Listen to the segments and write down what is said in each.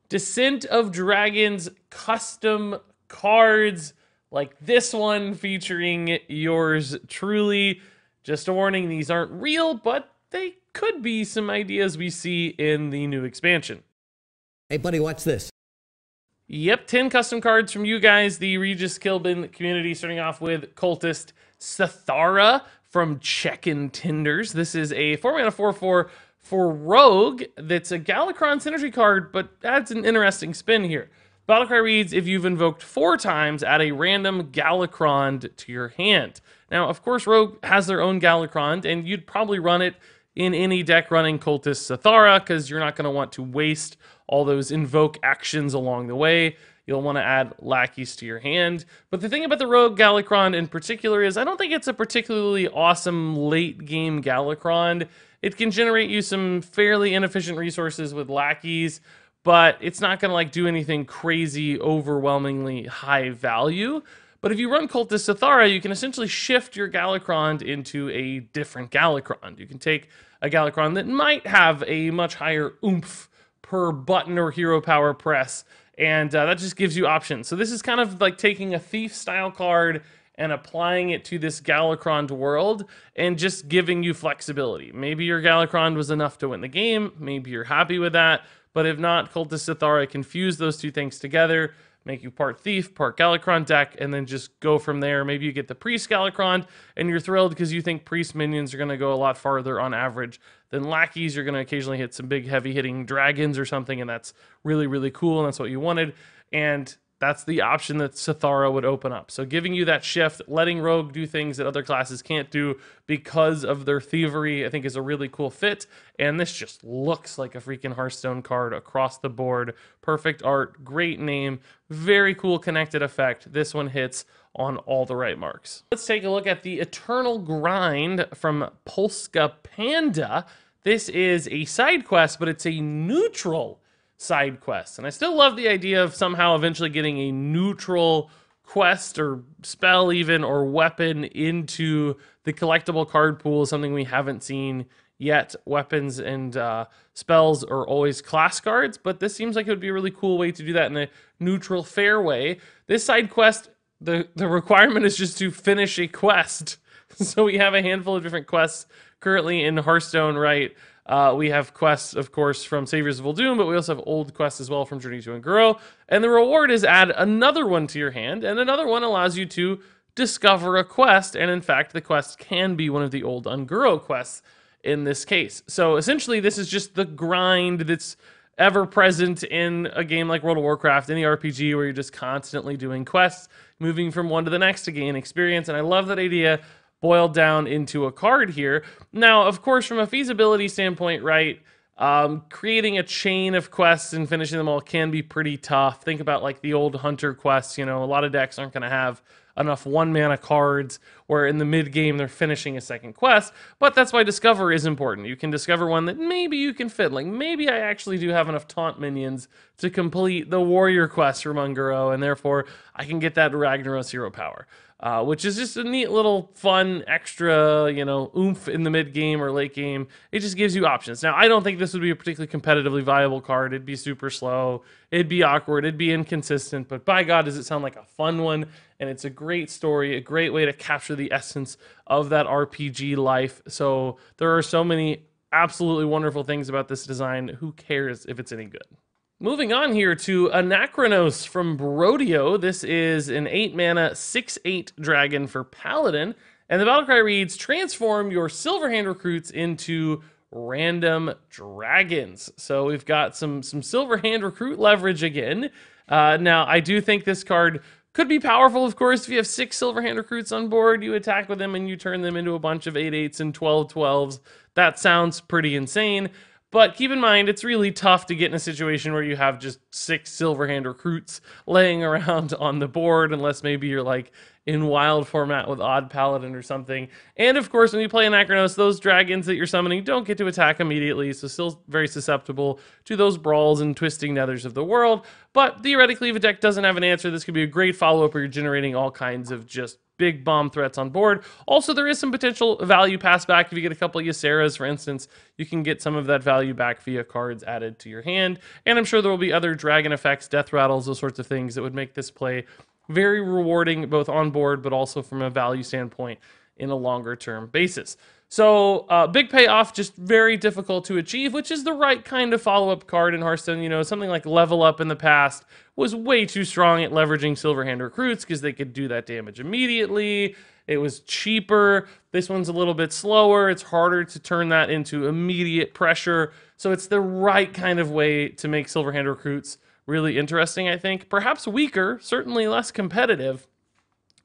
Descent of Dragons custom cards like this one featuring yours truly. Just a warning, these aren't real, but they could be some ideas we see in the new expansion. Hey buddy, watch this. Yep, 10 custom cards from you guys, the Regis Kilbin community, starting off with Cultist Satara from Check-in Tinders. This is a 4-mana 4/4 for Rogue that's a Galakron synergy card, but adds an interesting spin here. Battlecry reads, if you've invoked 4 times, add a random Galakron to your hand. Now, of course, Rogue has their own Galakron, and you'd probably run it in any deck running Cultist Satara, because you're not going to want to waste all those invoke actions along the way. You'll want to add lackeys to your hand. But the thing about the Rogue Galakron in particular is I don't think it's a particularly awesome late game Galakron. It can generate you some fairly inefficient resources with lackeys, but it's not going to like do anything crazy, overwhelmingly high value. But if you run Cultist Satara, you can essentially shift your Galakron into a different Galakron. You can take a Galakron that might have a much higher oomph per button or hero power press, and that just gives you options. So this is kind of like taking a Thief style card and applying it to this Galakron world and just giving you flexibility. Maybe your Galakron was enough to win the game, maybe you're happy with that, but if not, Cultist Satara can fuse those two things together, make you part Thief, part Galakron deck, and then just go from there. Maybe you get the Priest Galakron, and you're thrilled because you think Priest minions are going to go a lot farther on average than lackeys. You're going to occasionally hit some big heavy-hitting dragons or something, and that's really, really cool, and that's what you wanted. And that's the option that Satara would open up. So giving you that shift, letting Rogue do things that other classes can't do because of their thievery, I think is a really cool fit. And this just looks like a freaking Hearthstone card across the board. Perfect art, great name, very cool connected effect. This one hits on all the right marks. Let's take a look at the Eternal Grind from Polska Panda. This is a side quest, but it's a neutral side quest. And I still love the idea of somehow eventually getting a neutral quest or spell even or weapon into the collectible card pool, something we haven't seen yet. Weapons and spells are always class cards, but this seems like it would be a really cool way to do that in a neutral, fair way. This side quest, the requirement is just to finish a quest. So we have a handful of different quests currently in Hearthstone, right? We have quests, of course, from Saviors of Uldum, but we also have old quests as well from Journey to Unguro. And the reward is add another one to your hand, and another one allows you to discover a quest. And in fact, the quest can be one of the old Unguro quests in this case. So essentially, this is just the grind that's ever present in a game like World of Warcraft, any RPG where you're just constantly doing quests, moving from one to the next to gain experience. And I love that idea boiled down into a card here. Now, of course, from a feasibility standpoint, right, creating a chain of quests and finishing them all can be pretty tough. Think about like the old Hunter quests, you know, a lot of decks aren't going to have enough 1-mana cards where in the mid-game they're finishing a second quest, but that's why Discover is important. You can discover one that maybe you can fit. Like, maybe I actually do have enough taunt minions to complete the warrior quest from Unguro, and therefore I can get that Ragnaros hero power. Which is just a neat little fun extra, you know, oomph in the mid game or late game. It just gives you options. Now, I don't think this would be a particularly competitively viable card. It'd be super slow. It'd be awkward. It'd be inconsistent. But by God, does it sound like a fun one? And it's a great story, a great way to capture the essence of that RPG life. So there are so many absolutely wonderful things about this design. Who cares if it's any good? Moving on here to Anachronos from Brodio. This is an 8-mana, 6/8 dragon for Paladin. And the battlecry reads, transform your Silverhand recruits into random dragons. So we've got some Silverhand recruit leverage again. Now, I do think this card could be powerful, of course. If you have 6 Silverhand recruits on board, you attack with them and you turn them into a bunch of 8/8s and 12/12s. That sounds pretty insane. But keep in mind, it's really tough to get in a situation where you have just 6 Silverhand recruits laying around on the board, unless maybe you're like in wild format with Odd Paladin or something. And of course, when you play Anachronos, those dragons that you're summoning don't get to attack immediately, so still very susceptible to those brawls and twisting nethers of the world. But theoretically, if a deck doesn't have an answer, this could be a great follow-up where you're generating all kinds of just big bomb threats on board. Also, there is some potential value pass back. If you get a couple of Yaceras, for instance, you can get some of that value back via cards added to your hand. And I'm sure there will be other dragon effects, death rattles, those sorts of things that would make this play very rewarding, both on board, but also from a value standpoint in a longer term basis. So big payoff, just very difficult to achieve, which is the right kind of follow-up card in Hearthstone. You know, something like Level Up in the past was way too strong at leveraging Silverhand recruits because they could do that damage immediately. It was cheaper. This one's a little bit slower. It's harder to turn that into immediate pressure. So it's the right kind of way to make Silverhand recruits really interesting, I think. Perhaps weaker, certainly less competitive,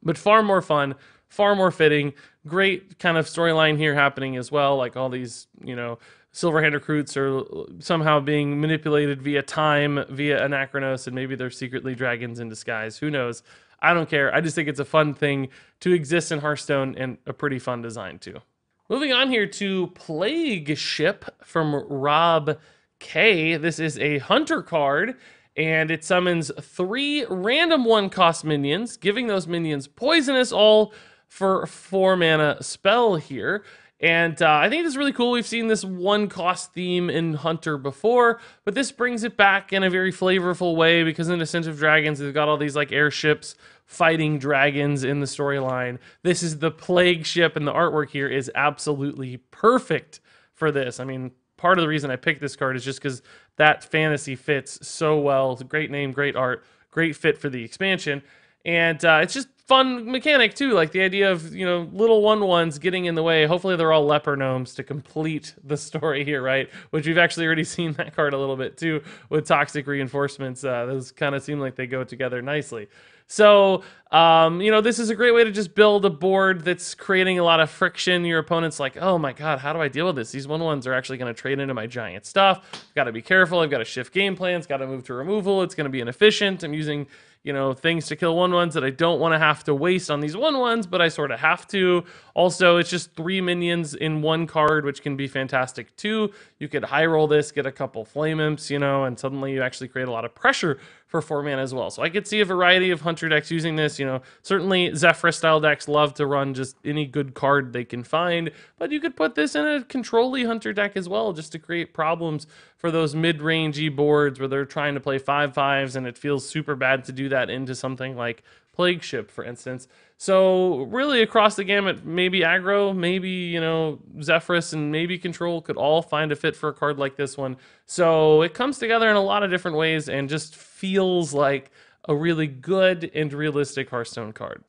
but far more fun, far more fitting. Great kind of storyline here happening as well, like all these, you know, Silverhand recruits are somehow being manipulated via time, via Anachronos, and maybe they're secretly dragons in disguise. Who knows? I don't care. I just think it's a fun thing to exist in Hearthstone and a pretty fun design too. Moving on here to Plague Ship from Rob K. This is a hunter card, and it summons 3 random 1-cost minions, giving those minions poisonous, all for 4 mana spell here. And I think this is really cool. We've seen this 1-cost theme in Hunter before, but this brings it back in a very flavorful way because in Ascent of Dragons, they've got all these like airships fighting dragons in the storyline. This is the Plague Ship, and the artwork here is absolutely perfect for this. I mean, part of the reason I picked this card is just because that fantasy fits so well. It's a great name, great art, great fit for the expansion. And it's just fun mechanic too, like the idea of, you know, little 1/1s getting in the way. Hopefully they're all leper gnomes to complete the story here, right? Which we've actually already seen that card a little bit too with toxic reinforcements. Those kind of seem like they go together nicely. So, you know, this is a great way to just build a board that's creating a lot of friction. Your opponent's like, oh my god, how do I deal with this? These 1/1s are actually going to trade into my giant stuff. I've got to be careful. I've got to shift game plans. Got to move to removal. It's going to be inefficient. I'm using, you know, things to kill 1/1s that I don't want to have to waste on these 1/1s, but I sort of have to. Also, it's just 3 minions in 1 card, which can be fantastic too. You could high roll this, get a couple flame imps, you know, and suddenly you actually create a lot of pressure for 4 mana as well. So I could see a variety of hunter decks using this. You know, certainly Zephyr style decks love to run just any good card they can find, but you could put this in a control-y hunter deck as well, just to create problems for those mid-rangey boards where they're trying to play 5/5s and it feels super bad to do that into something like Plague Ship, for instance. So really across the gamut, maybe aggro, maybe, you know, Zephyrus and maybe control could all find a fit for a card like this one. So it comes together in a lot of different ways and just feels like a really good and realistic Hearthstone card.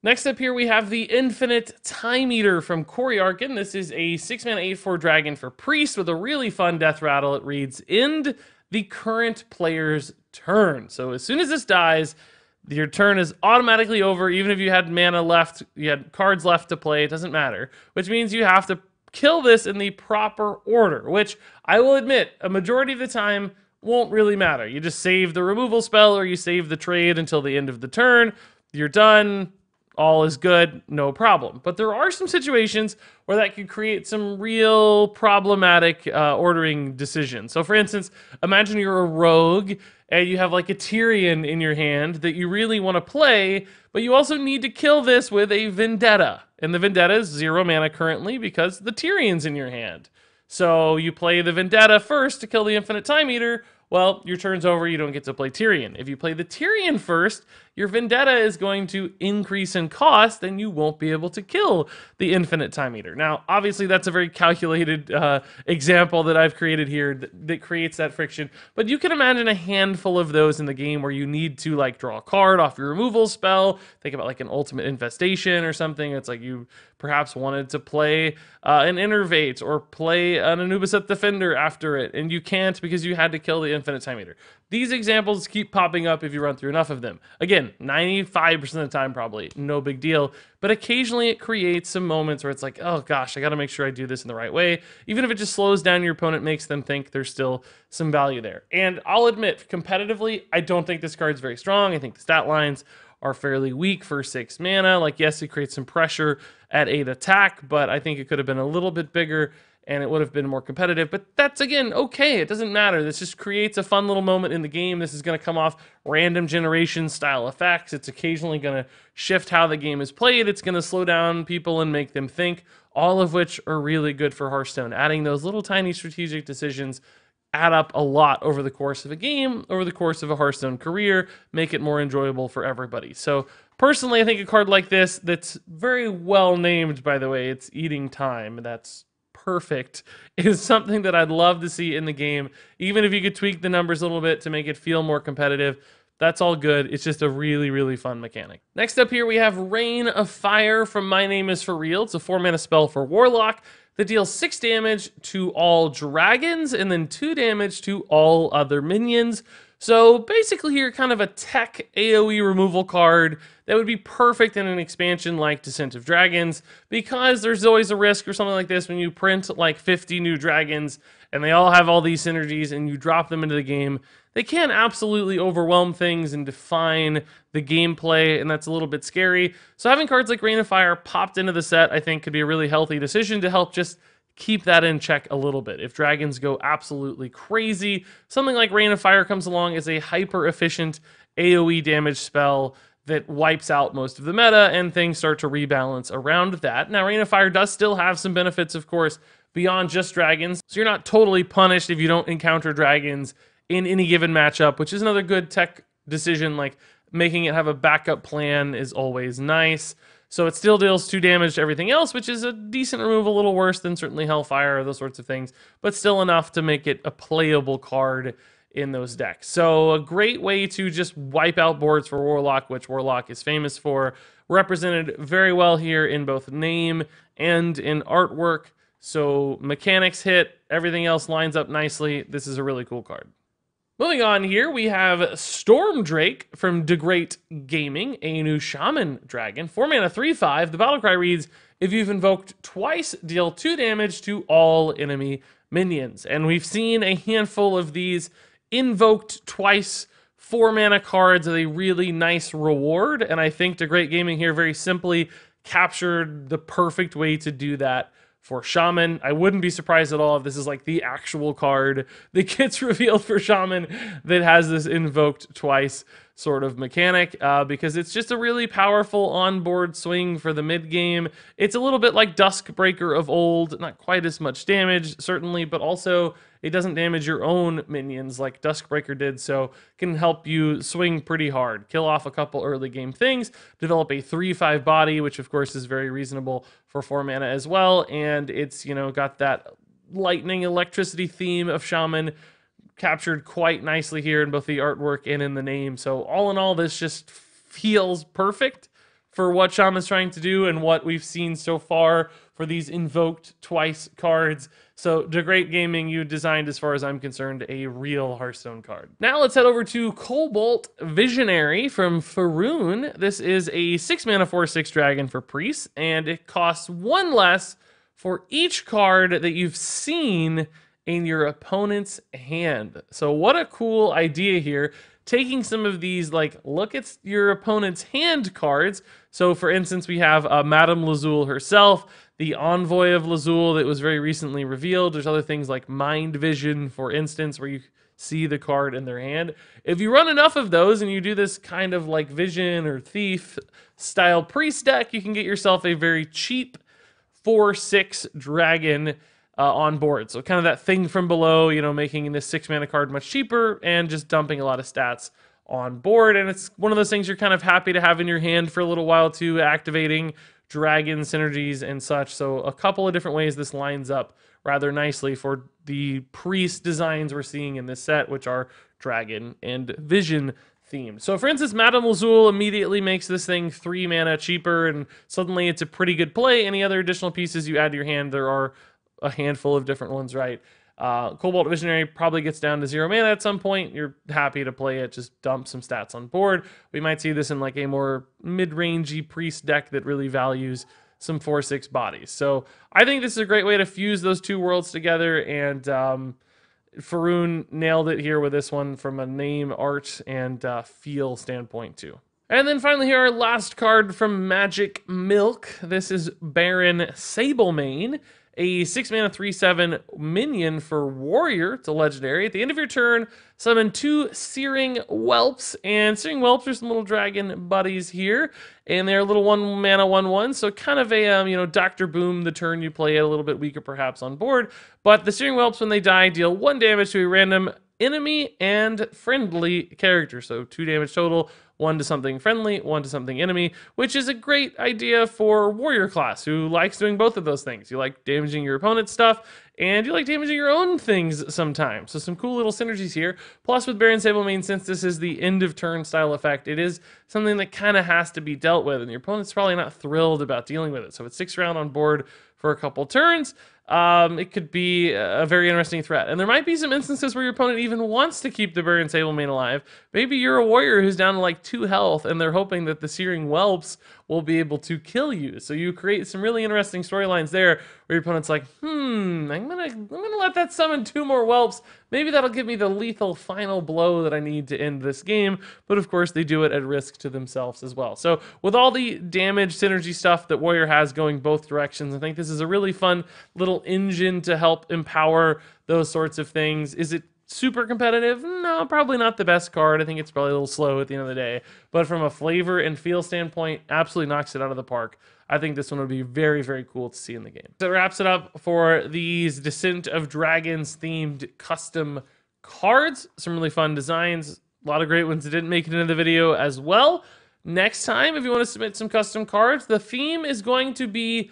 Next up here, we have the Infinite Time Eater from Corey Arkin. This is a 6-mana 8/4 dragon for Priest with a really fun death rattle. It reads, end the current player's turn. So as soon as this dies, your turn is automatically over. Even if you had mana left, you had cards left to play, it doesn't matter. Which means you have to kill this in the proper order, which I will admit, a majority of the time won't really matter. You just save the removal spell or you save the trade until the end of the turn. You're done. All is good, no problem. But there are some situations where that could create some real problematic ordering decisions. So for instance, imagine you're a rogue and you have like a Tyrion in your hand that you really want to play, but you also need to kill this with a Vendetta. And the Vendetta is 0 mana currently because the Tyrion's in your hand. So you play the Vendetta first to kill the Infinite Time Eater. Well, your turn's over, you don't get to play Tyrion. If you play the Tyrion first, your Vendetta is going to increase in cost and you won't be able to kill the Infinite Time Eater. Now, obviously that's a very calculated example that I've created here that creates that friction, but you can imagine a handful of those in the game where you need to like draw a card off your removal spell. Think about like an Ultimate Infestation or something. It's like you perhaps wanted to play an Innervate or play an Anubisat Defender after it, and you can't because you had to kill the Infinite Time Eater. These examples keep popping up if you run through enough of them. Again, 95% of the time probably, no big deal, but occasionally it creates some moments where it's like, oh gosh, I gotta make sure I do this in the right way. Even if it just slows down your opponent, makes them think there's still some value there. And I'll admit, competitively, I don't think this card's very strong. I think the stat lines are fairly weak for 6 mana. Like, yes, it creates some pressure at 8 attack, but I think it could have been a little bit bigger and it would have been more competitive. But that's, again, okay. It doesn't matter. This just creates a fun little moment in the game. This is going to come off random generation style effects. It's occasionally going to shift how the game is played. It's going to slow down people and make them think, all of which are really good for Hearthstone. Adding those little tiny strategic decisions add up a lot over the course of a game, over the course of a Hearthstone career, make it more enjoyable for everybody. So personally, I think a card like this, that's very well named, by the way, it's Eating Time. That's perfect, is something that I'd love to see in the game. Even if you could tweak the numbers a little bit to make it feel more competitive, that's all good. It's just a really, really fun mechanic. Next up here, we have Rain of Fire from My Name Is For Real. It's a 4-mana spell for Warlock that deals 6 damage to all dragons and then 2 damage to all other minions. So basically here, kind of a tech AoE removal card that would be perfect in an expansion like Descent of Dragons, because there's always a risk or something like this when you print like 50 new dragons and they all have all these synergies and you drop them into the game. They can absolutely overwhelm things and define the gameplay, and that's a little bit scary. So having cards like Rain of Fire popped into the set, I think, could be a really healthy decision to help just keep that in check a little bit. If dragons go absolutely crazy, something like Rain of Fire comes along as a hyper-efficient AoE damage spell that wipes out most of the meta, and things start to rebalance around that. Now, Rain of Fire does still have some benefits, of course, beyond just dragons, so you're not totally punished if you don't encounter dragons in any given matchup, which is another good tech decision. Like, making it have a backup plan is always nice. So it still deals 2 damage to everything else, which is a decent remove, a little worse than certainly Hellfire or those sorts of things, but still enough to make it a playable card in those decks. So a great way to just wipe out boards for Warlock, which Warlock is famous for, represented very well here in both name and in artwork. So mechanics hit, everything else lines up nicely. This is a really cool card. Moving on here, we have Storm Drake from Great Gaming, a new Shaman Dragon. 4-mana, 3/5. The battle cry reads, if you've invoked twice, deal 2 damage to all enemy minions. And we've seen a handful of these invoked twice 4-mana cards with a really nice reward. And I think Great Gaming here very simply captured the perfect way to do that for Shaman. I wouldn't be surprised at all if this is like the actual card that gets revealed for Shaman that has this invoked twice sort of mechanic, because it's just a really powerful onboard swing for the mid game. It's a little bit like Duskbreaker of old, not quite as much damage, certainly, but also it doesn't damage your own minions like Duskbreaker did, so can help you swing pretty hard, kill off a couple early game things, develop a 3/5 body, which of course is very reasonable for 4 mana as well, and it's, you know, got that lightning electricity theme of Shaman captured quite nicely here in both the artwork and in the name. So all in all, this just feels perfect for what Shaman's trying to do and what we've seen so far for these invoked twice cards. So Great Gaming, you designed, as far as I'm concerned, a real Hearthstone card. Now let's head over to Cobalt Visionary from Faroon. This is a 6-mana 4/6 dragon for priests, and it costs 1 less for each card that you've seen in your opponent's hand. So what a cool idea here. Taking some of these, like, look at your opponent's hand cards. So for instance, we have Madame Lazul herself, the Envoy of Lazul that was very recently revealed. There's other things like Mind Vision, for instance, where you see the card in their hand. If you run enough of those and you do this kind of like Vision or Thief style priest deck, you can get yourself a very cheap 4/6 dragon on board. So kind of that thing from below, you know, making this 6-mana card much cheaper and just dumping a lot of stats on board. And it's one of those things you're kind of happy to have in your hand for a little while too, activating dragon synergies and such. So a couple of different ways this lines up rather nicely for the priest designs we're seeing in this set, which are dragon and vision themed. So for instance, Madame Lazul immediately makes this thing 3 mana cheaper, and suddenly it's a pretty good play. Any other additional pieces you add to your hand, there are a handful of different ones, right? Cobalt Visionary probably gets down to 0 mana at some point. You're happy to play it, just dump some stats on board. We might see this in like a more mid-rangey priest deck that really values some 4/6 bodies. So I think this is a great way to fuse those two worlds together, and Faroon nailed it here with this one from a name, art, and feel standpoint too. And then finally here, our last card from Magic Milk. This is Baron Sable, a 6-mana 3/7 minion for Warrior. It's a legendary. At the end of your turn, summon 2 Searing Whelps. And Searing Whelps are some little dragon buddies here. And they're a little 1-mana 1/1. So kind of a, Dr. Boom, the turn you play it, a little bit weaker perhaps on board. But the Searing Whelps, when they die, deal 1 damage to a random enemy and friendly character. So 2 damage total. 1 to something friendly, 1 to something enemy, which is a great idea for warrior class who likes doing both of those things. You like damaging your opponent's stuff, and you like damaging your own things sometimes. So some cool little synergies here. Plus with Baron Sable, since this is the end of turn style effect, it is something that kind of has to be dealt with, and your opponent's probably not thrilled about dealing with it. So it sticks around on board for a couple turns. It could be a very interesting threat. And there might be some instances where your opponent even wants to keep the Baron Sable alive. Maybe you're a warrior who's down to like 2 health, and they're hoping that the Searing Whelps will be able to kill you. So you create some really interesting storylines there where your opponent's like, I'm gonna let that summon 2 more Whelps. Maybe that'll give me the lethal final blow that I need to end this game. But of course, they do it at risk to themselves as well. So with all the damage synergy stuff that Warrior has going both directions, I think this is a really fun little engine to help empower those sorts of things. Is it super competitive? No, probably not the best card. I think it's probably a little slow at the end of the day. But from a flavor and feel standpoint, absolutely knocks it out of the park. I think this one would be very, very cool to see in the game. So that wraps it up for these Descent of Dragons themed custom cards. Some really fun designs. A lot of great ones that didn't make it into the video as well. Next time, if you want to submit some custom cards, the theme is going to be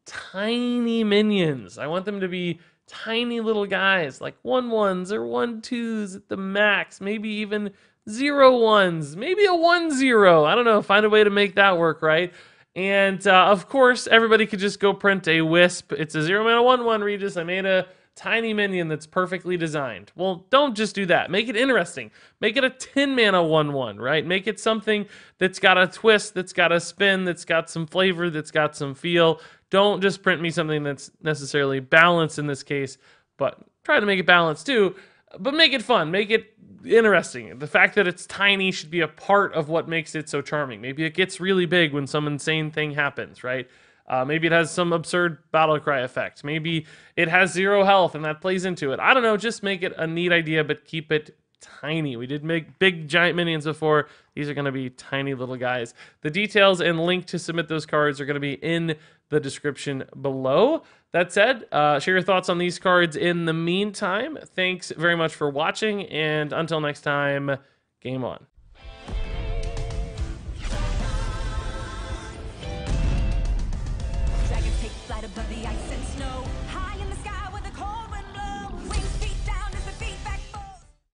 tiny minions. I want them to be tiny little guys, like 1/1s or 1/2s at the max, maybe even 0/1s, maybe a 1/0. I don't know, find a way to make that work, right? And of course, everybody could just go print a Wisp. It's a 0-mana 1/1, Regis. I made a tiny minion that's perfectly designed. Well, don't just do that. Make it interesting. Make it a 10-mana 1/1, right? Make it something that's got a twist, that's got a spin, that's got some flavor, that's got some feel. Don't just print me something that's necessarily balanced in this case, but try to make it balanced too. But make it fun. Make it interesting. The fact that it's tiny should be a part of what makes it so charming. Maybe it gets really big when some insane thing happens, right? Maybe it has some absurd battle cry effect. Maybe it has 0 health and that plays into it. I don't know. Just make it a neat idea, but keep it tiny. We did make big giant minions before. These are going to be tiny little guys. The details and link to submit those cards are going to be in the description below. That said, share your thoughts on these cards in the meantime. Thanks very much for watching, and until next time, game on.